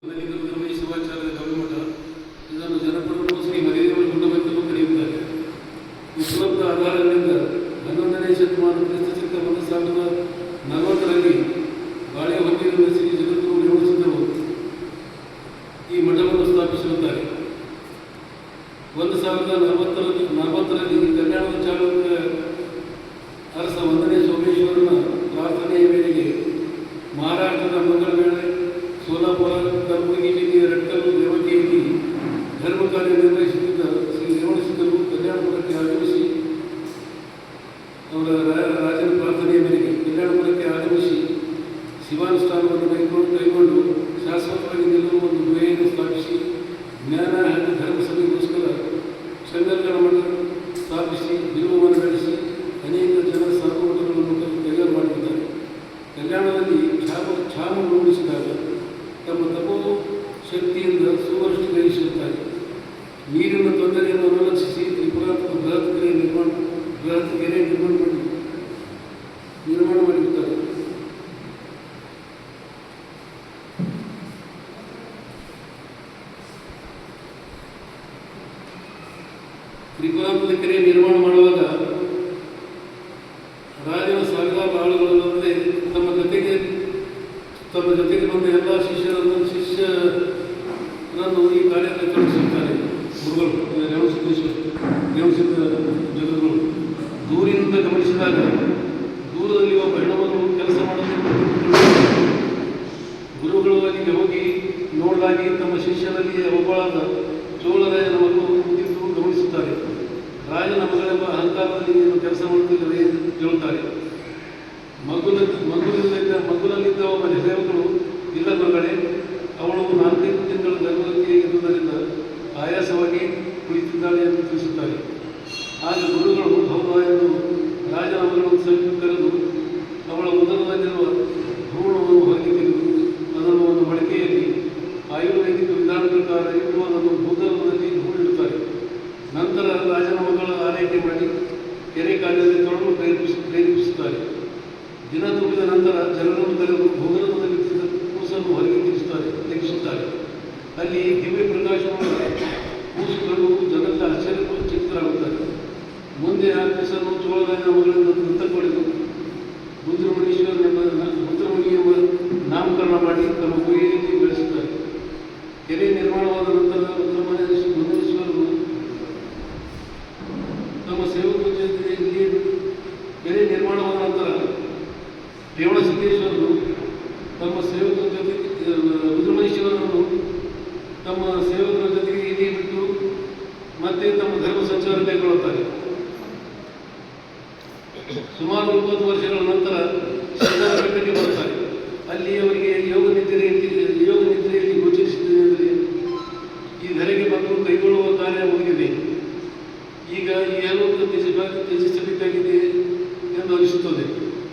ಶಿವಾಚಾರ್ಯ ಗವಿಮಠ ಇದನ್ನು ಜನಪದ ಶ್ರೀ ಮರಿದೇವರ ಗುಂಡವೆಂತಲೂ ಕರೆಯುತ್ತಾರೆ. ಉಪಲಬ್ಧ ಆಧಾರಗಳಿಂದ 11ನೇ ಶತಮಾನ ಕ್ರಿಸ್ತಶಕ 1040ರಲ್ಲಿ ಬಾಳೆ ಹೊಂದಿರುವ ಶ್ರೀ ಜಗದ್ಗುರು ರೇವಣಸಿದ್ಧರು ಈ ಮಠವನ್ನು ಸ್ಥಾಪಿಸಿರುತ್ತಾರೆ. 1040ರಲ್ಲಿ ಕಲ್ಯಾಣದ ಚಾಲುಕ್ಯ ಅರಸ 1ನೇ ಸೋಮೇಶ್ವರನ ಪ್ರಾರ್ಥನೆಯ ಮೇರೆಗೆ ಮಹಾರಾಷ್ಟ್ರದ ಮಂಗಳವೇಳೆ ಸೋಲಾಪುರ ಕಲಬುರಗಿ ಜಿಲ್ಲೆಯ ರಟ್ಕಲ್ಲು ದೇವಕಿಯಲ್ಲಿ ಧರ್ಮ ಕಾರ್ಯ ನಿರ್ವಹಿಸುತ್ತಿದ್ದ ಶ್ರೀ ರೇವಣಸಿದ್ಧರು ಕಲ್ಯಾಣಪುರಕ್ಕೆ ಆಗಮಿಸಿ ಅವರ ರಾಜನ ಪ್ರಾರ್ಥನೆಯ ಮೇರೆಗೆ ಕಲ್ಯಾಣಪುರಕ್ಕೆ ಆಗಮಿಸಿ ಶಿವಾನುಷ್ಠಾನವನ್ನು ಕೈಗೊಂಡು ಶಾಶ್ವತವಾಗಿ ನಿಲ್ಲುವ ಒಂದು ಗುಹೆಯನ್ನು ಸ್ಥಾಪಿಸಿ ಜ್ಞಾನ ಹಾಗೂ ಧರ್ಮ ಸಭೆಗೋಸ್ಕರ ಶಂಕರಗಣ ಮಠ ಸ್ಥಾಪಿಸಿ ಬಿರುವವನ್ನು ನಡೆಸಿ ಅನೇಕ ಜನ ಸಾಧುಮಠಗಳನ್ನು ತಯಾರು ಮಾಡಿದ್ದಾರೆ. ಕಲ್ಯಾಣದಲ್ಲಿ ಕ್ಷಾಮ ರೂಢಿಸಿದಾಗ ತಮ್ಮ ತಪೋ ಶಕ್ತಿಯಿಂದ ಸುವರ್ಷ್ಟು ಗ್ರಹಿಸಿರುತ್ತಾರೆ. ನೀರಿನ ತೊಂದರೆಯನ್ನು ಅನುಲಕ್ಷಿಸಿ ತ್ರಿಪುರಾತ್ಮಕ ಬೃಹತ್ ಕೆರೆ ನಿರ್ಮಾಣ ಮಾಡಿರುತ್ತಾರೆ. ತ್ರಿಪುರಾತ್ಮಕ ಕೆರೆ ನಿರ್ಮಾಣ ಮಾಡುವಾಗ ರಾಜನ ಸಾವಿರಾರು ಆಳುಗಳಲ್ಲದೆ ತಮ್ಮ ಜೊತೆಗೆ ಬಂದ ಎಲ್ಲ ಶಿಷ್ಯರನ್ನು ಈ ಕಾರ್ಯಕ್ಕೆ ತೊಡಗಿಸುತ್ತಾರೆ. ಗುರುಗಳು ರೇವಣಸಿದ್ಧ ಜಗದ್ಗುರು ದೂರಿನಿಂದ ಗಮನಿಸಿದಾಗ ದೂರದಲ್ಲಿ ಒಬ್ಬ ಹೆಣ್ಣುಮಗಳು ಕೆಲಸ ಮಾಡಲು ಗುರುಗಳು ಅಲ್ಲಿಗೆ ಹೋಗಿ ನೋಡಲಾಗಿ ತಮ್ಮ ಶಿಷ್ಯರಲ್ಲಿ ಒಬ್ಬಳಾದ ಚೋಳರಾಯನ ಮಗಳು ಕೂತಿದ್ದು ಗಮನಿಸುತ್ತಾರೆ. ರಾಜನ ಮಗಳೆಂಬ ಅಹಂಕಾರದಲ್ಲಿ ನೀನು ಕೆಲಸ ಮಾಡುತ್ತಿಲ್ಲವೇ ಎಂದು ಕೇಳುತ್ತಾರೆ. ಮಗುನಲ್ಲಿದ್ದ ಒಬ್ಬ ಸೇವಕರು, ಇಲ್ಲ ಮಗಳೇ, ಅವಳು 4-5 ತಿಂಗಳ ಗರ್ಭವತಿ ಇರುವುದರಿಂದ ಆಯಾಸವಾಗಿ ಕುಳಿತಿದ್ದಾಳೆ ಎಂದು ತಿಳಿಸುತ್ತಾರೆ. ಆಗ ಗುರುಗಳು ಹೌದಾ ಎಂದು ರಾಜನ ಮಗಳನ್ನು ಸಮೀಪ ಕರೆದು ಅವಳ ಉದರದಲ್ಲಿರುವ ಭ್ರೂಣವನ್ನು ಹೊರಗೆ ತೆಗೆದು ಅದನ್ನು ಒಂದು ಮಡಿಕೆಯಲ್ಲಿ ಆಯುರ್ವೇದಿಕ ವಿಧಾನ ಪ್ರಕಾರ ಇಟ್ಟು ಅದನ್ನು ಭೂಗರ್ಭದಲ್ಲಿ ಹೂಡಿಡುತ್ತಾರೆ. ನಂತರ ರಾಜನ ಮಗಳ ಆರೈಕೆ ಮಾಡಿ ಕೆರೆ ಕಾರ್ಯದಲ್ಲಿ ತೊಡಲು ಪ್ರೇರೇಪಿಸುತ್ತಾರೆ. ದಿನ ತುಂಬಿದ ನಂತರ ಜನರನ್ನು ಕರೆದು ಭೂಗರ್ಭದಲ್ಲಿ ಕೂಸನ್ನು ಹೊರಗೆ ತೆಗೆಸುತ್ತಾರೆ. ಅಲ್ಲಿ ದಿವ್ಯ ಪ್ರಕಾಶವನ್ನು ಕೂಸು ಕಂಡು ಜನರೆಲ್ಲ ಆಶ್ಚರ್ಯಚಕಿತರಾಗುತ್ತಾರೆ. ಮುಂದೆ ಆ ಕೂಸನ್ನು ಚೋಳರಾಯನ ಮಗಳಿಂದ ದತ್ತಕ್ಕೆ ಪಡೆದು ರುದ್ರಮಣಿ ಎಂಬ ನಾಮಕರಣ ಮಾಡಿ ತಮ್ಮ ಗುಹೆಯಲ್ಲಿ ಬೆಳೆಸುತ್ತಾರೆ. ಕೆರೆ ನಿರ್ಮಾಣವಾದ ನಂತರ ರುದ್ರಮಣೇಶ್ವರರು ತಮ್ಮ ಸೇವಕರ ಜೊತೆಯಲ್ಲಿ ಕೆರೆ ನಿರ್ಮಾಣವಾದ ನಂತರ ರೇವಣಸಿದ್ದೇಶ್ವರರು ತಮ್ಮ ಸೇವಕರ ಜೊತೆಗೆ ರುದ್ರಮಣೇಶ್ವರರನ್ನು ತಮ್ಮ ಸೇವಕರ ಜೊತೆಗೆ ಇಲ್ಲಿ ಬಿಟ್ಟು ಮತ್ತೆ ತಮ್ಮ ಧರ್ಮ ಸಂಚಾರ ಕೈಗೊಳ್ಳುತ್ತಾರೆ. ಸುಮಾರು 20 ವರ್ಷಗಳ ನಂತರ ಬೆಟ್ಟಕ್ಕೆ ಬರುತ್ತಾರೆ. ಅಲ್ಲಿ ಅವರಿಗೆ ಯೋಗ ನಿದ್ರೆಯಲ್ಲಿ ಗೋಚರಿಸಿದರೆ ಈ ಧರೆಗೆ ಬಂದು ಕೈಗೊಳ್ಳುವ ಕಾರ್ಯ ಮುಗಿದಿದೆ, ಈಗ ಈ ಲೋಕ ತ್ಯಜಿಸಬೇಕಾಗಿದೆ ಎಂದು ಅನಿಸುತ್ತದೆ.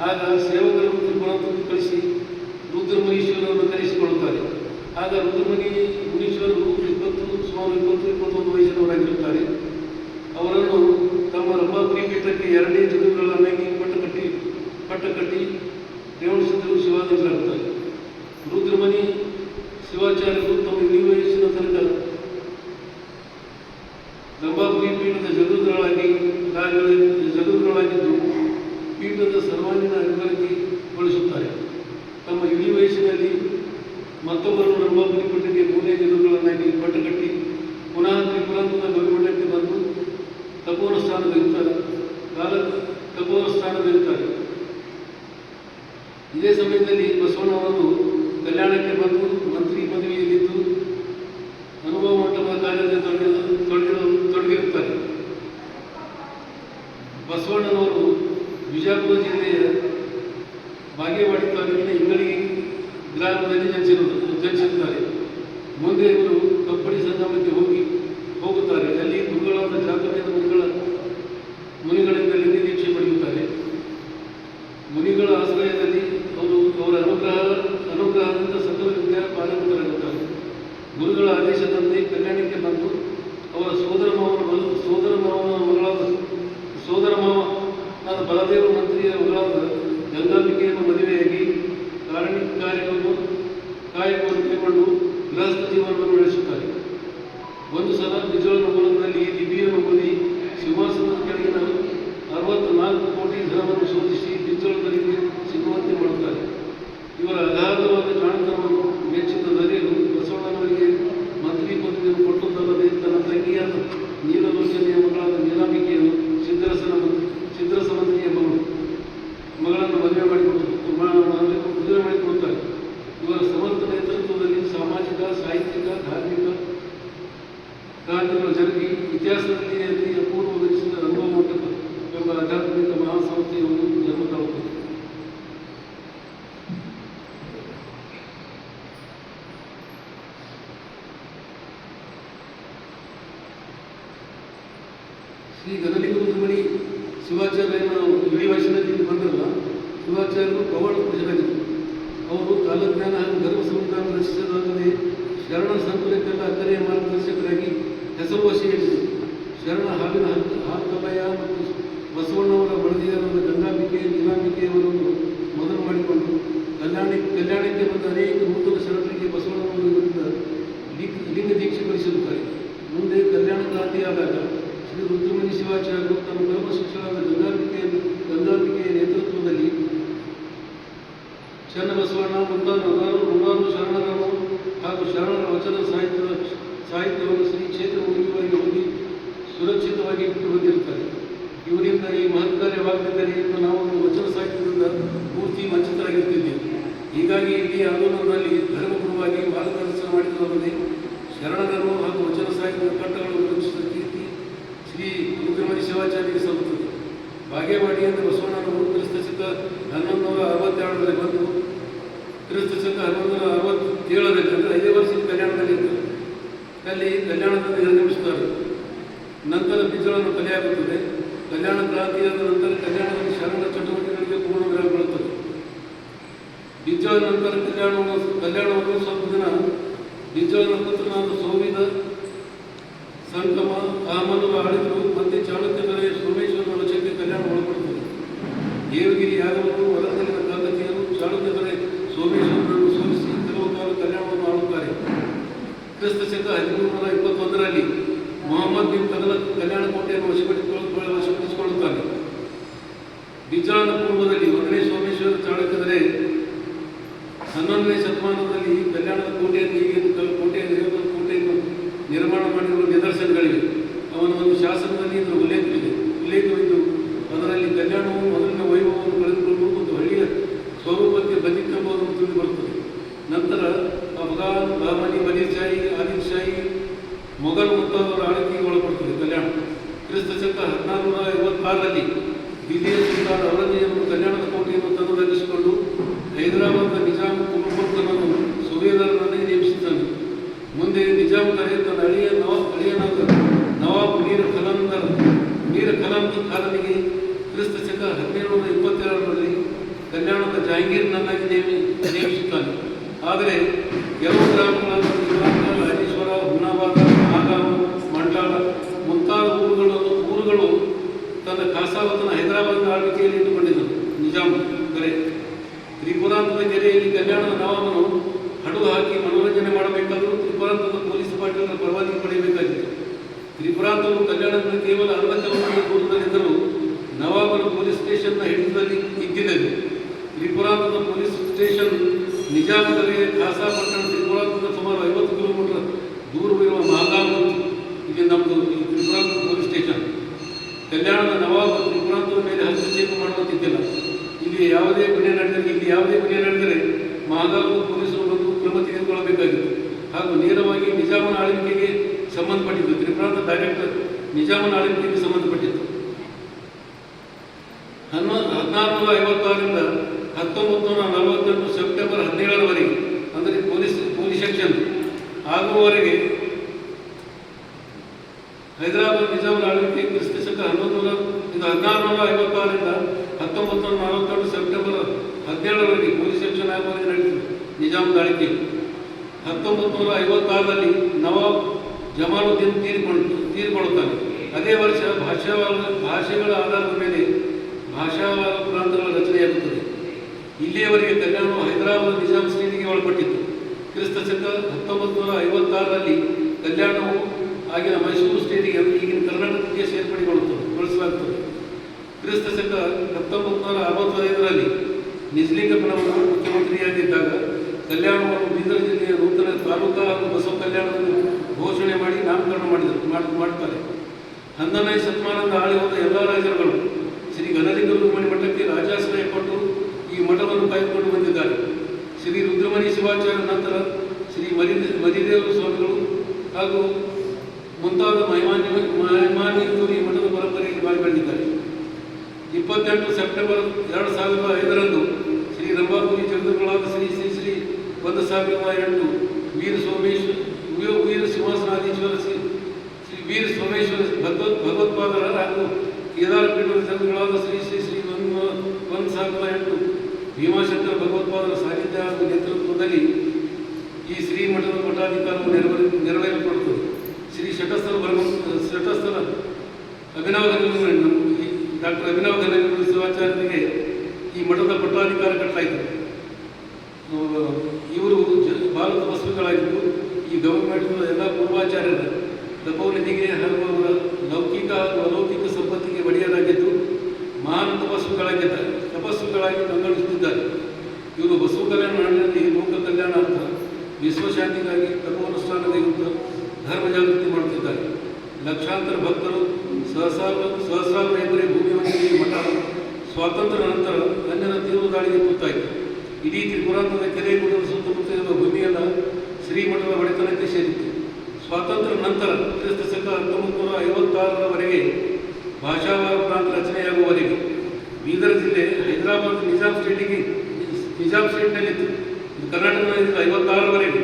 ಆಗ ಸೇವಕರನ್ನು ತ್ರಿಪುರಾಂತಕ್ಕೆ ಕಳಿಸಿ ರುದ್ರಮುನೀಶ್ವರರನ್ನು ಕರೆಸಿಕೊಳ್ಳುತ್ತಾರೆ. ಆಗ ಮುನೀಶ್ವರರು ಸುಮಾರು 20-21 ವಯಸ್ಸಿನವರಾಗಿರುತ್ತಾರೆ. ಅವರನ್ನು ತಮ್ಮ ರಂಭಾಪುರಿ ಪೀಠಕ್ಕೆ 2ನೇ ಜಗದ್ಗುರುಗಳನ್ನಾಗಿ ಪಟ್ಟ ಕಟ್ಟಿ ರೇವಣಸಿದ್ಧರು ಶಿವಾನಂದರಾಗುತ್ತಾರೆ. ರುದ್ರಮುನಿ ಶಿವಾಚಾರ್ಯರು ತಮ್ಮ ಇಡೀ ವಯಸ್ಸಿನ ತನಕ ರಂಭಾಪುರಿ ಪೀಠದ ಜಗದ್ಗುರುಗಳಾಗಿದ್ದು ಪೀಠದ ಸರ್ವಾಂಗೀಣ ಅಭಿವೃದ್ಧಿಗೊಳಿಸುತ್ತಾರೆ. ತಮ್ಮ ಇಡೀ ವಯಸ್ಸಿನಲ್ಲಿ ಮತ್ತೊಬ್ಬರನ್ನು ರಂಭಾಪುರಿ ಪೀಠಕ್ಕೆ 3ನೇ ಜಗದ್ಗುರುಗಳನ್ನಾಗಿ ಪಟ್ಟಕಟ್ಟಿ ಪುನಃ ತ್ರಿಪುರಾಂತದ ಗವಿಮಠಕ್ಕೆ ಬಂದು ತಪೋಸ್ಥಾನದಲ್ಲಿರುತ್ತಾರೆ. ಇದೇ ಸಮಯದಲ್ಲಿ ಬಸವಣ್ಣವರು ಕಲ್ಯಾಣಕ್ಕೆ ಬಂದು ಮಂತ್ರಿ ಪದವಿಯಲ್ಲಿದ್ದು ಅನುಭವ ಮಂಟಪದ ಕಾರ್ಯದಲ್ಲಿ ತೊಡಗಿರುತ್ತಾರೆ. ಬಸವಣ್ಣನವರು ಬಿಜಾಪುರ ಜಿಲ್ಲೆಯ ಬಾಗೇವಾಡಿ ತಾಲೂಕಿನ ಇಂಗಳಿ ಗ್ರಾಮದಲ್ಲಿ ಜನಿಸಿರುತ್ತಾರೆ. ಮುಂದೆ ಇವರು ಕಪ್ಪಡಿ ಸಂಗಮಕ್ಕೆ ಹೋಗುತ್ತಾರೆ. ಅಲ್ಲಿ ಗುರುಗಳಾದ ಜಾತವೇದ ಮುನಿಗಳಿಂದ ಲಿಂಗ ದೀಕ್ಷೆ ಪಡೆಯುತ್ತಾರೆ. ಮುನಿಗಳ ಆಶ್ರಯದಲ್ಲಿ ಅವರ ಅನುಗ್ರಹದಿಂದ ಸಕಲ ವಿದ್ಯಾ ಪಾರಂಗತರಾಗುತ್ತಾರೆ. ಗುರುಗಳ ಆದೇಶದಂತೆ ಕಲ್ಯಾಣಕ್ಕೆ ಬಂದು ಅವರ ಸೋದರ ಮಾವನಾದ ಬಲದೇವ ಮಂತ್ರಿಯ ಮಗಳಾದ ಗಂಗಾಂಬಿಕೆಯನ್ನು ಮದುವೆಯಾಗಿ ಕಾಯಕವನ್ನು ಕೈಗೊಂಡು ಗೃಹಸ್ಥ ಜೀವನವನ್ನು ನಡೆಸುತ್ತಾರೆ. ಒಂದು ಸಲ ಬಿಜೋಳನ ಮೂಲಕದಲ್ಲಿ ಲಿಪಿಯನ್ನು ಓದಿ ಸಿಂಹಾಸನದ ಕೆಳಗಿನ 64 ಕೋಟಿ ಧನವನ್ನು ಶೋಧಿಸಿ ಬಿಜೋಳದವರಿಗೆ ಸಿಗುವಂತೆ ಮಾಡುತ್ತಾರೆ. ಇವರ ಅಗಾಧವಾದ ಜಾಣತನವನ್ನು ಮೆಚ್ಚಿದ ದರೆಯರು ಬಸವಣ್ಣನವರಿಗೆ ಮಂತ್ರಿ ಪದವಿಯನ್ನು ಕೊಟ್ಟುದಲ್ಲದೆ ತನ್ನ ತಂಗಿಯಾದ ನೀಲಲೋಚನೆಯ ಮಗಳಾದ ನೀಲಾಂಬಿಕೆಯನ್ನು ಸಿದ್ಧರಸ ಮಂತ್ರಿಯ ಮಗಳನ್ನು ಮದುವೆ ಮಾಡಿಕೊಡುತ್ತಾರೆ. ಇವರ ಸಮರ್ಥ ನೇತೃತ್ವದಲ್ಲಿ ಸಾಮಾಜಿಕ, ಸಾಹಿತ್ಯಿಕ, ಧಾರ್ಮಿಕ ಕ್ರಾಂತಿಗಳು ಜರುಗಿ ಇತಿಹಾಸದಲ್ಲಿ ಅತಿ ಅಪೂರ್ವಗೊಳಿಸಿದ ರಂಗ ಮಂಟಪ ಎಂಬ ಆಧ್ಯಾತ್ಮಿಕ ಮಹಾಸಂಸ್ಥೆಯನ್ನು ಜನ್ಮ ತಾಳುತ್ತದೆ. ಶ್ರೀ ಗದಲಿಗುರುಮಣಿ ಶಿವಾಚಾರ್ಯನ ಇಳಿ ವಯಸ್ಸಿನಲ್ಲಿ ಬಂದರಲ್ಲ, ಶಿವಾಚಾರ್ಯರು ಪ್ರವಣ ಪುರುಷರಾಗಿದ್ದರು. ಅವರು ಕಾಲಜ್ಞಾನ ಹಾಗೂ ಧರ್ಮ ಸಂವಿಧಾನ ರಚಿಸಿದಾಗಲೇ ಶರಣ ಸಂಕುಲಕ್ಕೆಲ್ಲ ಅಕ್ಕರೆಯ ಮಾರ್ಗದರ್ಶಕರಾಗಿ ಹೆಸರುವಾಸಿಯಾಗಿದ್ದರು. ಶರಣ ಹಾವಿನ ಹಾಲ್ಕಲ್ಲಯ್ಯ ಮತ್ತು ಬಸವಣ್ಣವರ ಬಡದಿಯರಾದ ಗಂಗಾಂಬಿಕೆ, ನೀಲಾಂಬಿಕೆಯವರನ್ನು ಮೊದಲು ಮಾಡಿಕೊಂಡು ಕಲ್ಯಾಣಕ್ಕೆ ಬಂದ ಅನೇಕ ನೂತನ ಶರಣರಿಗೆ ಬಸವಣ್ಣನವರು ಇವರಿಂದ ಲಿಂಗ ದೀಕ್ಷೆ ಕಲಿಸಿರುತ್ತಾರೆ. ಮುಂದೆ ಕಲ್ಯಾಣ ಕ್ರಾಂತಿಯಾದಾಗ ಶ್ರೀ ರುದ್ರಮುನಿ ಶಿವಾಚಾರ್ಯರು ತಮ್ಮ ಧರ್ಮ ಶಿಕ್ಷಣದ ಗಂಗಾಂಬಿಕೆಯ ನೇತೃತ್ವದಲ್ಲಿ ಚನ್ನಬಸವಣ್ಣ ಮುಂತಾದ ನೂರಾರು ಶರಣರನ್ನು ಹಾಗೂ ಶರಣರ ವಚನ ಸಾಹಿತ್ಯವನ್ನು ಶ್ರೀ ಕ್ಷೇತ್ರ ಮುಗಿಯುವವರೆಗೆ ಹೋಗಿ ಸುರಕ್ಷಿತವಾಗಿ ಬಿಟ್ಟು ಬಂದಿರುತ್ತಾರೆ. ಇವರಿಂದ ಈ ಮಹತ್ಕಾರ್ಯವಾಗದಿದ್ದರೆ ಎಂದು ನಾವು ವಚನ ಸಾಹಿತ್ಯದಿಂದ ಪೂರ್ತಿ ವಂಚಿತರಾಗಿರುತ್ತಿದ್ದೇವೆ. ಹೀಗಾಗಿ ಇಡೀ ಆಂದೋಲನದಲ್ಲಿ ಧರ್ಮಗುರುವಾಗಿ ಮಾರ್ಗದರ್ಶನ ಮಾಡಿದವರೇ ಶರಣರನ್ನು ಹಾಗೂ ವಚನ ಸಾಹಿತ್ಯದ ಕಟ್ಟಗಳನ್ನು ರಚಿಸಿದ ಕೀರ್ತಿ ಶ್ರೀ ರುದ್ರಮುನಿ ಶಿವಾಚಾರ್ಯರಿಗೆ ಸಲ್ಲುತ್ತದೆ. ಬಾಗೇವಾಡಿಯಿಂದ ಬಸವಣ್ಣನವರು ಕ್ರಿಸ್ತಶಕ 1167ರಲ್ಲಿ ಬಂದು ಕ್ರಿಸ್ತಶಕ 1167ರಲ್ಲಿ ಅಂದರೆ 5 ವರ್ಷದ ಕಲ್ಯಾಣದಲ್ಲಿ ಇದ್ದರು. ಅಲ್ಲಿ ಕಲ್ಯಾಣದಲ್ಲಿ ನಿರ್ಗಮಿಸುತ್ತಾರೆ. ನಂತರ ಬಿಜೋಳನ ಕಲೆಯಾಗುತ್ತದೆ. ಕಲ್ಯಾಣ ಕ್ರಾಂತಿಯಾದ ನಂತರ ಕಲ್ಯಾಣದಲ್ಲಿ ಶರಣ ಚಟುವಟಿಕೆಗಳಿಗೆ ಪೂರ್ಣಗೊಳ್ಳುತ್ತದೆ. ಬಿಜೋಳ ನಂತರ ಕಲ್ಯಾಣವನ್ನು ಸ್ವಲ್ಪ ದಿನ ಬಿಜೋಳನ ಪುತ್ರನಾದ ಸೋವಿದ ಸಂಗಮ ಅಹಮದರ ಆಳಿದರು. ಮತ್ತೆ ಚಾಳುಕ್ಯದೊರೆ ಸೋಮೇಶ್ವರನ ವಶಕ್ಕೆ ಕಲ್ಯಾಣ ಒಳಪಡುತ್ತದೆ. ದೇವಗಿರಿ ಯಾದವರು ಹೊರದಲ್ಲಿನ ಕಾಕತಿಯರು ಚಾಳುಕ್ಯದೊರೆ ಸೋಮೇಶ್ವರನನ್ನು ಸೋಲಿಸಿ ಕೆಲವು ಕಾಲ ಕಲ್ಯಾಣವನ್ನು ಆಳುತ್ತಾರೆ. ಕ್ರಿಸ್ತಶಕ 1321ರಲ್ಲಿ ಮೊಹಮ್ಮದ್ ಬಿನ್ ತಗಲಕ್ ಕಲ್ಯಾಣ ಕೋಟೆಯನ್ನು ವಶಪಡಿಸಿಕೊಳ್ಳುತ್ತಾನೆ. ಬಿಜಾಳನ ಪೂರ್ವದಲ್ಲಿ 1ನೇ ಸೋಮೇಶ್ವರ ಚಾಳುಕ್ಯದೊರೆ 11ನೇ ಶತಮಾನದಲ್ಲಿ ಕಲ್ಯಾಣದ ಕೋಟೆಯನ್ನು ನಿರ್ಮಾಣ ಮಾಡಿರುವ ನಿದರ್ಶನಗಳಿವೆ. ಅವನ ಒಂದು ಶಾಸನದಲ್ಲಿ ಇದರ ಉಲ್ಲೇಖವಿದ್ದು ಅದರಲ್ಲಿ ಕಲ್ಯಾಣವು ಮೊದಲಿನ ವೈಭವವನ್ನು ಕಳೆದುಕೊಂಡು ಒಂದು ಹಳ್ಳಿಯ ಸ್ವರೂಪಕ್ಕೆ ಬದಿಕೆಂಬುದನ್ನು ತಿಳಿದು ಬರುತ್ತದೆ. ನಂತರ ಅಫ್ಘಾನ್, ಬಹಮನಿ, ಬನೀರ್ಶಾಹಿ, ಆದಿಲ್ಶಾಹಿ, ಮೊಘಲ್ ಮುಂತಾದವರ ಆಳ್ವಿಕೆಗೆ ಒಳಪಡುತ್ತದೆ. ಕಲ್ಯಾಣ ಕ್ರಿಸ್ತಶಕ 1456ರಲ್ಲಿ ದಿಲ್ಲಿಯ ಸುಲ್ತಾನ್ ಔರಂಗಜೇಬನು ಕಲ್ಯಾಣದ ಕೋಟೆಯನ್ನು ತನ್ನದಾಗಿಸಿಕೊಂಡು ಹೈದರಾಬಾದ್ನ ನಿಜಾಮ್ ಕುಲುಪುರ್ಖನನ್ನು ಸುಬೇದಾರನನ್ನೇ ನೇಮಿಸಿದ್ದಾನೆ. ಮುಂದೆ ನಿಜಾಮ್ ಕರೆ ತನ್ನ ಅಳಿಯನಾದ ನವಾಬ್ ಮೀರ್ ಖಲಂದ್ ಖಾನನಿಗೆ ಕ್ರಿಸ್ತಶಕ 1722ರಲ್ಲಿ ಕಲ್ಯಾಣದ ಜಹಾಂಗೀರ್ನನ್ನಾಗಿ ನೇಮಿಸುತ್ತಾನೆ. ಆದರೆ ಕೆಲವು ಗ್ರಾಮಗಳಾದ ಹರೀಶ್ವರ, ಹುಮ್ನಾಬಾದ, ನಾಗಾಂವ್, ಮಂಟಾಳ ಮುಂತಾದ ಊರುಗಳು ತನ್ನ ಖಾಸಾವತನ ಹೈದರಾಬಾದ್ನ ಆಳ್ವಿಕೆಯಲ್ಲಿ ಇಟ್ಟುಕೊಂಡಿದ್ದರು. ನಿಜಾಮ್ ಕರೆ ತ್ರಿಪುರಾಂತದ ಕೆರೆಯಲ್ಲಿ ಕಲ್ಯಾಣದ ನವಾಬನು ಹಡಗು ಹಾಕಿ ಮನೋರಂಜನೆ ಮಾಡಬೇಕಾದರೂ ತ್ರಿಪುರಾಂತದ ಪೊಲೀಸ್ ಪಾಟೀಲರ ಪರವಾನಗಿ ಪಡೆಯಬೇಕಾಗಿತ್ತು. ತ್ರಿಪುರಾಂತವು ಕಲ್ಯಾಣದಿಂದ ಕೇವಲ 60 ಕಿಲೋಮೀಟರ್ ದೂರದಲ್ಲಿದ್ದರೂ ನವಾಬನ ಪೊಲೀಸ್ ಸ್ಟೇಷನ್ನ ಹಿಡಿತದಲ್ಲಿ ಇದ್ದಿದ್ದದು. ತ್ರಿಪುರಾಂತದ ಪೊಲೀಸ್ ಸ್ಟೇಷನ್ ನಿಜಾಮದವರಿಗೆ ಖಾಸಾ ಪಟ್ಟಣ ತ್ರಿಪುರಾಂತದ ಸುಮಾರು 50 ಕಿಲೋಮೀಟರ್ ದೂರವಿರುವ ಮಹಾಗಾಂವ್ ಇಲ್ಲಿ ನಮ್ಮದು ತ್ರಿಪುರಾಂತದ ಪೊಲೀಸ್ ಸ್ಟೇಷನ್. ಕಲ್ಯಾಣದ ನವಾಬ ತ್ರಿಪುರಾಂತದ ಮೇಲೆ ಹಸ್ತಕ್ಷೇಪ ಮಾಡುವಂತಿದ್ದಿಲ್ಲ. ಇಲ್ಲಿ ಯಾವುದೇ ಗುಣೆ ನಡೆದರೆ ಮಹಾಗಾಂವದ ಪೊಲೀಸರು ಬಂದು ಕ್ರಮ ತೆಗೆದುಕೊಳ್ಳಬೇಕಾಗಿತ್ತು ಹಾಗೂ ನೇರವಾಗಿ ನಿಜಾಮನ ಆಳ್ವಿಕೆಗೆ ಸಂಬಂಧಪಟ್ಟಿದ್ದು. ತ್ರಿಪುರಾಂತ ಡೈರೆಕ್ಟರ್ ನಿಜಾಮನ ಆಳ್ವಿಕೆಗೆ ಸಂಬಂಧಪಟ್ಟಿತ್ತು. 1456ರಿಂದ 1948 ಸೆಪ್ಟೆಂಬರ್ 17ರವರೆಗೆ ಅಂದರೆ ಪೊಲೀಸ್ ಸೆಕ್ಷನ್ ಆಗುವವರೆಗೆ ಹೈದರಾಬಾದ್ ನಿಜಾಮನ ಆಳ್ವಿಕೆ ಕ್ರಿಸ್ತಶಕ 1656ರಿಂದ 1942 ಸೆಪ್ಟೆಂಬರ್ 17ರವರೆಗೆ ಪೊಲೀಸ್ ಸೆಕ್ಷನ್ ಆಗುವವರೆಗೆ ನಡೆಯಿತು ನಿಜಾಮದ ಆಳ್ವಿಕೆ. 1956ರಲ್ಲಿ ನವಾಬ್ ಜಮಾಲುದ್ದೀನ್ ತೀರ್ಕೊಳ್ಳುತ್ತಾನೆ. ಅದೇ ವರ್ಷ ಭಾಷೆಗಳ ಆಧಾರದ ಮೇಲೆ ಭಾಷಾವಾರ ಪ್ರಾಂತಗಳ ರಚನೆಯಾಗುತ್ತದೆ. ಇಲ್ಲಿಯವರೆಗೆ ಕಲ್ಯಾಣವು ಹೈದರಾಬಾದ್ ನಿಜಾಮ್ ಶ್ರೇಣಿಗೆ ಒಳಪಟ್ಟಿತ್ತು. ಕ್ರಿಸ್ತ ಶಕ 1956ರಲ್ಲಿ ಕಲ್ಯಾಣವು ಆಗಿನ ಮೈಸೂರು ಸ್ಟೇಟಿಗೆ ಈಗಿನ ಕರ್ನಾಟಕಕ್ಕೆ ಸೇರ್ಪಡೆಗೊಳಿಸಲಾಗುತ್ತದೆ. ಕ್ರಿಸ್ತ ಶಕ 1965ರಲ್ಲಿ ನಿಜಲಿಂಗಪ್ಪನವರು ಮುಖ್ಯಮಂತ್ರಿಯಾಗಿದ್ದಾಗ ಕಲ್ಯಾಣವನ್ನು ಬೀದರ್ ಜಿಲ್ಲೆಯ ನೂತನ ತಾಲೂಕಾ ಹಾಗೂ ಬಸವ ಕಲ್ಯಾಣವನ್ನು ಘೋಷಣೆ ಮಾಡಿ ನಾಮಕರಣ ಮಾಡುತ್ತಾರೆ. 11ನೇ ಶತಮಾನದ ಆಳಿ ಹೋದ ಎಲ್ಲ ರಾಜರುಗಳು ಶ್ರೀ ಘನಲಿಂಗ ರುದ್ರಮಣಿ ಮಠಕ್ಕೆ ರಾಜಾಶ್ರಯ ಕೊಟ್ಟು ಈ ಮಠವನ್ನು ಕಾಯ್ದುಕೊಂಡು ಬಂದಿದ್ದಾರೆ. ಶ್ರೀ ರುದ್ರಮಣಿ ಶಿವಾಚಾರ್ಯ ನಂತರ ಶ್ರೀ ಮರಿದೇವರ ಸ್ವಾಮಿಗಳು ಹಾಗೂ ಮುಂತಾದ ಮಹಿಮಾನ್ವಿತರು ಈ ಮಠದ ಪರಂಪರೆಯಲ್ಲಿ ಪಾಲ್ಗೊಂಡಿದ್ದಾರೆ. 28 ಸೆಪ್ಟೆಂಬರ್ 2005ರಂದು ಶ್ರೀ ರಂಭಾಪುರಿ ಚಂದ್ರಗಳಾದ ಶ್ರೀ ಶ್ರೀ ಶ್ರೀ 1008 ವೀರ ಸಿಂಹಾಸನಾಧೀಶ್ವರ ಶ್ರೀ ವೀರ ಸೋಮೇಶ್ವರ ಭಗವತ್ಪಾದರ ಹಾಗೂ ಕೇದಾರ ಪೀಠದ ಚಂದ್ರಗಳಾದ ಶ್ರೀ ಶ್ರೀ ಶ್ರೀ 1008 ಭೀಮಾಶಂಕರ ಭಗವತ್ಪಾದರ ಸಾನ್ನಿಧ್ಯ ಹಾಗೂ ನೇತೃತ್ವದಲ್ಲಿ ಈ ಶ್ರೀಮಠದ ಮಠಾಧಿಕಾರವು ನೆರವೇರಲ್ಪಡುತ್ತದೆ. ಶ್ರೀ ಶಟಸ್ಥಲ ಅಭಿನವ ಡಾಕ್ಟರ್ ಅಭಿನವ ಘನಲಿಂಗ ಶಿವಾಚಾರ್ಯರಿಗೆ ಈ ಮಠದ ಪಟ್ಟಾಧಿಕಾರ ಕಟ್ಟಲಾಯಿತು. ಇವರು ಭಾರತ ಬಸವಿಗಳಾಗಿದ್ದು ಈ ಗೌರ್ಮೆಂಟ್ನ ಎಲ್ಲ ಪೂರ್ವಾಚಾರ್ಯರ ತಪೋನಿಧಿಗೆ ಹಾಗೂ ಅವರ ಲೌಕಿಕ ಹಾಗೂ ಅಲೌಕಿಕ ಸಂಪತ್ತಿಗೆ ಒಡೆಯರಾಗಿದ್ದು ಮಹಾನ್ ತಪಸ್ಸುಗಳಾಗಿ ಕಂಗೊಳಿಸುತ್ತಿದ್ದಾರೆ. ಇವರು ಬಸವ ಕಲ್ಯಾಣ ನಾಡಿನಲ್ಲಿ ಲೋಕ ಕಲ್ಯಾಣಾರ್ಥ ವಿಶ್ವಶಾಂತಿಗಾಗಿ ಕರ್ಮಾನುಷ್ಠಾನದಿಂದ ಧರ್ಮ ಜಾಗೃತಿ ಮಾಡುತ್ತಿದ್ದಾರೆ. ಲಕ್ಷಾಂತರ ಭಕ್ತರು ಸಹಸ್ರಾರು ಎಕರೆ ಭೂಮಿ ಹೊಂದಿದ ಈ ಮಠ ಸ್ವಾತಂತ್ರ್ಯ ನಂತರ ಅನ್ಯರ ತೀವ್ರ ದಾಳಿಗೆ ತುತ್ತಾಯಿತು. ಇಡೀ ತ್ರಿಪುರಾಂತದ ಕೆರೆಗುಡ್ಡದ ಸುತ್ತಮುತ್ತ ಇರುವ ಭೂಮಿಯನ್ನು ಶ್ರೀಮಠದ ಒಡೆತನಕ್ಕೆ ಸೇರಿತ್ತು. ಸ್ವಾತಂತ್ರ್ಯ ನಂತರ ಕ್ರಿಸ್ತ ಶಕ 1956ರವರೆಗೆ ಭಾಷಾವಾರ ಪ್ರಾಂತ ರಚನೆಯಾಗುವವರೆಗೆ ಬೀದರ್ ಜಿಲ್ಲೆ ಹೈದರಾಬಾದ್ ನಿಜಾಮ್ ಸ್ಟೇಟ್ನಲ್ಲಿತ್ತು. ಕರ್ನಾಟಕದಲ್ಲಿ 56ರವರೆಗೆ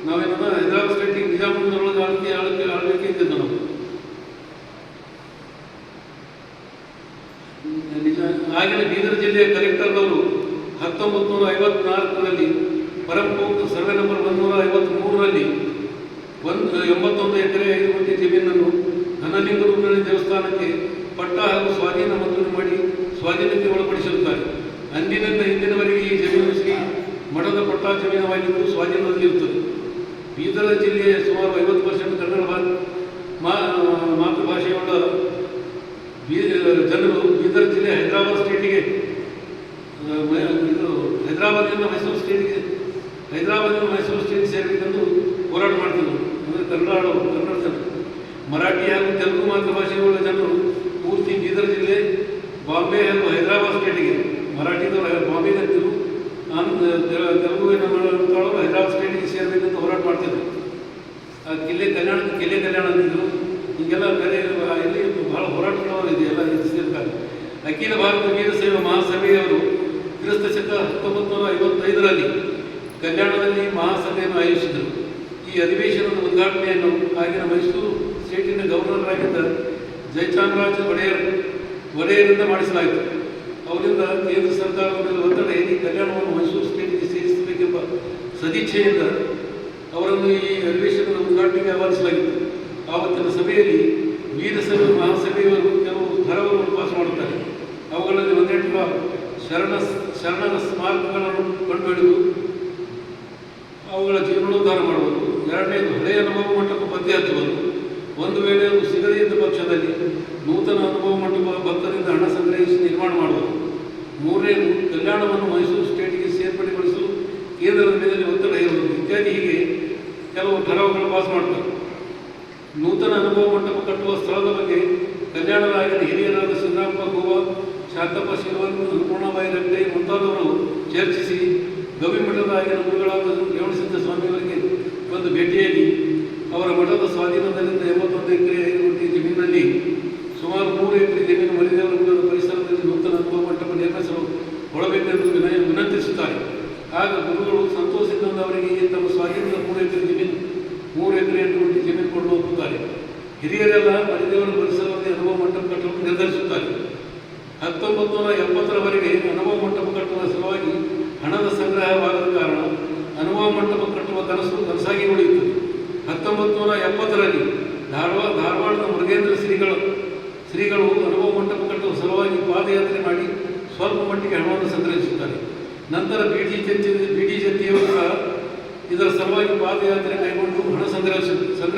ನಾವೇನೋ ಹೈದರಾಬಾದ್ ಸ್ಟೇಟಿಗೆ ನಿಜಾಮುದ್ದೀನೊಳಗೆ ಆಳ್ವಿಕೆ ಇದ್ದಿದ್ದು ನಾವು. ಆಗಿನ ಬೀದರ್ ಜಿಲ್ಲೆಯ ಕಲೆಕ್ಟರ್ನವರು 1954ರಲ್ಲಿ ಪರಂಪೋಕ್ ಸರ್ವೆ ನಂಬರ್ 153ರಲ್ಲಿ 81 ಎಕರೆ 5 ಗುಂಟೆ ಜಮೀನನ್ನು ಘನಲಿಂಗ ರುದ್ರಮಣಿ ದೇವಸ್ಥಾನಕ್ಕೆ ಪಟ್ಟ ಹಾಗೂ ಸ್ವಾಧೀನ ಮಂಜೂರು ಮಾಡಿ ಸ್ವಾಧೀನಕ್ಕೆ ಒಳಪಡಿಸಿರುತ್ತಾರೆ. ಅಂದಿನಿಂದ ಇಂದಿನವರೆಗೆ ಈ ಜಮೀನು ಶ್ರೀ ಮಠದ ಪಟ್ಟಾ ಜಮೀನವಾಗಿದ್ದು ಸ್ವಾಧೀನದಲ್ಲಿರುತ್ತದೆ. ಬೀದರ್ ಜಿಲ್ಲೆಯ ಸುಮಾರು 50% ಕನ್ನಡ ಮಾತೃಭಾಷೆಯುಳ್ಳ ಜನರು ಬೀದರ್ ಜಿಲ್ಲೆ ಹೈದರಾಬಾದ್ ಸ್ಟೇಟಿಗೆ ಹೈದರಾಬಾದಿನಿಂದ ಮೈಸೂರು ಸ್ಟೇಟ್ ಸೇರಬೇಕೆಂದು ಹೋರಾಟ ಮಾಡ್ತಿದ್ದರು. ಅಂದರೆ ಕನ್ನಡ ಜನರು ಮರಾಠಿ ಹಾಗೂ ತೆಲುಗು ಮಾತೃಭಾಷೆಯುಳ್ಳ ಜನರು ಪೂರ್ತಿ ಬೀದರ್ ಜಿಲ್ಲೆ, ಬಾಂಬೆ ಹಾಗೂ ಹೈದರಾಬಾದ್ ಸ್ಟೇಟಿಗೆ, ಮರಾಠಿದವರು ಬಾಂಬೆಗೆ ಅಂತಿರು, ತೆಲುಗುವಿನ ಹೈದರಾಬಾದ್ ಸ್ಟೇಟಿಗೆ ಸೇರಬೇಕಂತ ಹೋರಾಟ ಮಾಡ್ತಿದ್ರು. ಕಿಲ್ಲೆ ಕಲ್ಯಾಣ ಅಂತಿದ್ರು. ಹೀಗೆಲ್ಲ ಬೇರೆ ಇಲ್ಲಿ ಬಹಳ ಹೋರಾಟಗಳು ಇದೆ ಎಲ್ಲ ಸೇರ್ತಾರೆ. ಅಖಿಲ ಭಾರತ ವೀರಶೈವ ಮಹಾಸಭೆಯವರು ಕ್ರಿಸ್ತ ಶಕ 1955ರಲ್ಲಿ ಕಲ್ಯಾಣದಲ್ಲಿ ಮಹಾಸಭೆಯನ್ನು ಆಯೋಜಿಸಿದರು. ಈ ಅಧಿವೇಶನದ ಉದ್ಘಾಟನೆಯನ್ನು ಆಗಿನ ಮೈಸೂರು ಸ್ಟೇಟಿನ ಗವರ್ನರ್ ಆಗಿದ್ದ ಜಯಚಾಮರಾಜ ಒಡೆಯರಿಂದ ಮಾಡಿಸಲಾಯಿತು. ಅವರಿಂದ ಕೇಂದ್ರ ಸರ್ಕಾರದ ಮೇಲೆ ಒತ್ತಡ ಹೇರಿ ಕಲ್ಯಾಣವನ್ನು ಮೈಸೂರು ಸ್ಟೇಟಿಗೆ ಸೇರಿಸಬೇಕೆಂಬ ಸದಿಚ್ಛೆಯಿಂದ ಅವರನ್ನು ಈ ಅಧಿವೇಶನದ ಉದ್ಘಾಟನೆಗೆ ಆಹ್ವಾನಿಸಲಾಗಿತ್ತು. ಆವತ್ತಿನ ಸಭೆಯಲ್ಲಿ ವೀರಶೈವ ಮಹಾಸಭೆಯವರು ಕೆಲವು ಥರವನ್ನು ಪಾಸ್ ಮಾಡುತ್ತಾರೆ. ಅವುಗಳಲ್ಲಿ ಒಂದೆರಡು ಶರಣರ ಸ್ಮಾರಕಗಳನ್ನು ಕಂಡುಹಿಡಿದು ಅವುಗಳ ಜೀರ್ಣೋದ್ಧಾರ ಮಾಡುವುದು. ಎರಡನೇದು ಹಳೆಯ ಅನುಭವ ಮಂಟಪ ಪತ್ತೆ ಹಚ್ಚುವುದು. ಒಂದು ವೇಳೆ ಅದು ಸಿಗದೇ ಇದ್ದ ಪಕ್ಷದಲ್ಲಿ ನೂತನ ಅನುಭವ ಮಂಟಪ ಭಕ್ತರಿಂದ ಹಣ ಸಂಗ್ರಹಿಸಿ ನಿರ್ಮಾಣ ಮಾಡುವುದು. ಮೂರನೇದು ಕಲ್ಯಾಣವನ್ನು ಮೈಸೂರು ಸ್ಟೇಟಿಗೆ ಸೇರ್ಪಡೆಗೊಳಿಸಲು ಕೇಂದ್ರದ ಮೇಲೆ ಒತ್ತಡ ಹೇರುವುದು ಇತ್ಯಾದಿ. ಹೀಗೆ ಕೆಲವು ಠರಾವುಗಳು ಪಾಸ್ ಮಾಡ್ತಾರೆ. ನೂತನ ಅನುಭವ ಮಂಟಪ ಕಟ್ಟುವ ಸ್ಥಳದ ಬಗ್ಗೆ ಕಲ್ಯಾಣರಾಯನ ಹಿರಿಯರಾದ ಸಿದ್ದರಾಮಪ್ಪ ಗೋವಾ, ಶಾಂತಪ್ಪ ಶಿವನ್, ಅನ್ನಪೂರ್ಣಬಾಯಿ ರೆಡ್ಡಿ ಮುಂತಾದವರು ಚರ್ಚಿಸಿ ಗವಿಮಠದ ಆಗಿನ ಗುರುಗಳಾದ ರೇವಣಸಿದ್ಧ ಸ್ವಾಮಿಯವರಿಗೆ ಒಂದು ಭೇಟಿಯಾಗಿ ಅವರ ಮಠದ ಸ್ವಾಧೀನದಲ್ಲಿಂದ 81 ಎಕರೆ 5 ಗುಂಟೆ ಜಮೀನಿನಲ್ಲಿ ಸುಮಾರು 3 ಎಕರೆ ಜಮೀನು ಮರಿದೇವರ ಗುಡ್ಡದ ಪರಿಸರದಲ್ಲಿ ನೂತನ ಅನುಭವ ಮಂಟಪ ನಿರ್ಮಿಸಲು ಕೊಡಬೇಕೆಂದು ವಿನಂತಿಸುತ್ತಾರೆ. ಆಗ ಗುರುಗಳು ಸಂತೋಷದಿಂದ ಅವರಿಗೆ ತಮ್ಮ ಸ್ವಾಧೀನದ 3 ಎಕರೆ 8 ಗುಂಟೆ ಜಮೀನು ಕೊಡಲು ಒಪ್ಪುತ್ತಾರೆ. ಹಿರಿಯರೆಲ್ಲ ಮರಿದೇವರ ಪರಿಸರದಲ್ಲಿ ಅನುಭವ ಮಂಟಪ ಕಟ್ಟಲು ನಿರ್ಧರಿಸುತ್ತಾರೆ. 1970ರವರೆಗೆ ಅನುಭವ ಮಂಟಪ ಕಟ್ಟುವ ಸಲುವಾಗಿ ಹಣದ ಸಂಗ್ರಹವಾಗದ ಕಾರಣ ಅನುಭವ ಮಂಟಪ ಕಟ್ಟುವ ಕನಸಾಗಿ ಉಳಿಯಿತು. 1970ರಲ್ಲಿ ಧಾರವಾಡದ ಮುರುಗೇಂದ್ರ ಶ್ರೀಗಳು ಅನುಭವ ಮಂಟಪ ಕಟ್ಟುವ ಸಲುವಾಗಿ ಪಾದಯಾತ್ರೆ ಮಾಡಿ ಸ್ವಲ್ಪ ಮಟ್ಟಿಗೆ ಹಣವನ್ನು ಸಂಗ್ರಹಿಸುತ್ತಾರೆ. ನಂತರ ಬಿ ಡಿ ಜತ್ತಿಯವರು ಸಹ ಇದರ ಸಲುವಾಗಿ ಪಾದಯಾತ್ರೆ ಕೈಗೊಂಡು ಹಣ ಸಂಗ್ರಹ